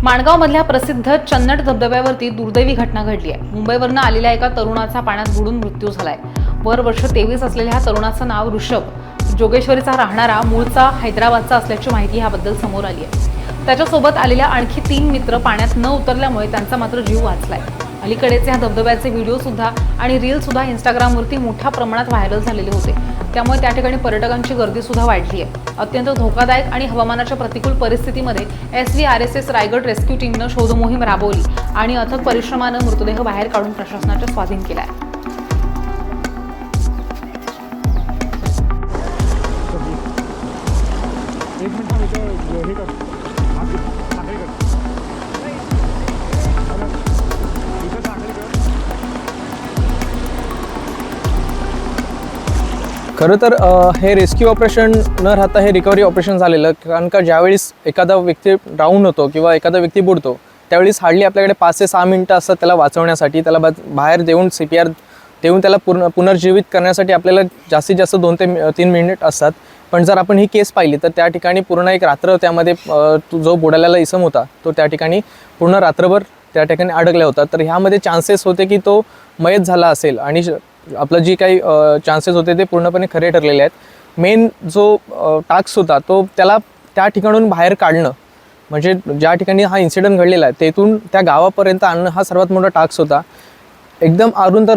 माणगावमधल्या प्रसिद्ध चन्नट धबधब्यावरती दुर्दैवी घटना घडली आहे। मुंबईवरून आलेल्या एका तरुणाचा पाण्यात बुडून मृत्यू झालाय। वर्ष 23 असलेल्या ह्या तरुणाचं नाव ऋषभ जोगेश्वरीचा राहणारा मूळचा हैदराबादचा असल्याची माहिती याबद्दल समोर आली आहे। त्याच्यासोबत आलेल्या आणखी 3 मित्र पाण्यात न उतरल्यामुळे त्यांचा मात्र जीव वाचलाय। अलीकडेच ह्या धबधब्याचे व्हिडिओ सुद्धा आणि रील सुद्धा इंस्टाग्रामवरती मोठ्या प्रमाणात व्हायरल झालेले होते। त्यामुळे त्या ठिकाणी पर्यटकांची गर्दी सुद्धा वाढली आहे। अत्यंत धोकादायक आणि हवामानाच्या प्रतिकूल परिस्थितीमध्ये SVRSS रायगड रेस्क्यू टीमनं शोध मोहीम राबवली आणि अथक परिश्रमानं मृतदेह बाहेर काढून प्रशासनाच्या स्वाधीन केलाय। खरं तर हे रेस्क्यू ऑपरेशन न राहता हे रिकव्हरी ऑपरेशन झालेलं, कारण का ज्यावेळेस एखादा व्यक्ती डाऊन होतो किंवा एखादा व्यक्ती बुडतो त्यावेळेस हार्डली आपल्याकडे 5 ते 6 मिनिटं असतात त्याला वाचवण्यासाठी, त्याला बाहेर देऊन CPR देऊन त्याला पुनर्जीवित करण्यासाठी आपल्याला जास्तीत जास्त 2 ते 3 मिनिट असतात। पण जर आपण ही केस पाहिली तर त्या ठिकाणी पूर्ण एक रात्र त्यामध्ये जो बुडालेला इसम होता तो त्या ठिकाणी पूर्ण रात्रभर त्या ठिकाणी अडकला होता। तर ह्यामध्ये चान्सेस होते की तो मयत झाला असेल आणि आपलं जी काही चान्सेस होते ते पूर्णपणे खरे ठरलेले आहेत। मेन जो टास्क होता तो त्याला त्या ठिकाणून बाहेर काढणं, म्हणजे ज्या ठिकाणी हा इन्सिडेंट घडलेला आहे तेथून त्या गावापर्यंत आणणं हा सर्वात मोठा टास्क होता। एकदम अरुंद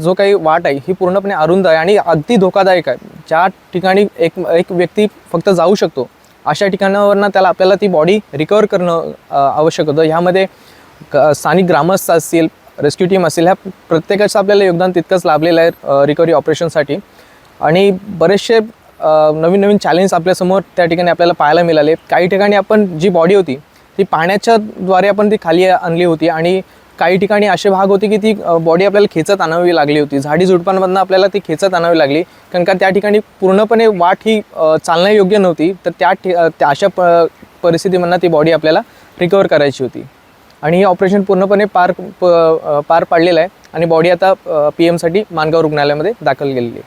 जो काही वाट आहे ही पूर्णपणे अरुंद आहे आणि अगदी धोकादायक आहे। ज्या ठिकाणी एक व्यक्ती फक्त जाऊ शकतो अशा ठिकाणावरनं आपल्याला ती बॉडी रिकवर करणं आवश्यक होतं। ह्यामध्ये स्थानिक ग्रामस्थ असतील, रेस्क्यू टीम असेल, ह्या प्रत्येकाचं आपल्याला योगदान तितकंच लाभलेलं आहे रिकव्हरी ऑपरेशनसाठी। आणि बरेचसे नवीन चॅलेंज आपल्यासमोर त्या ठिकाणी आपल्याला पाहायला मिळाले। काही ठिकाणी आपण जी बॉडी होती ती पाण्याच्या द्वारे आपण ती खाली आणली होती आणि काही ठिकाणी असे भाग होते की ती बॉडी आपल्याला खेचत आणावी लागली होती। झाडी झुडपांमधनं आपल्याला ती खेचत आणावी लागली, कारण का त्या ठिकाणी पूर्णपणे वाट ही चालण्यायोग्य नव्हती। तर त्या अशा परिस्थितीमधनं ती बॉडी आपल्याला रिकवर करायची होती आणि हे ऑपरेशन पूर्णपणे पार पाडलेलं आहे आणि बॉडी आता PM साठी माणगाव रुग्णालयामध्ये दाखल केलेली आहे।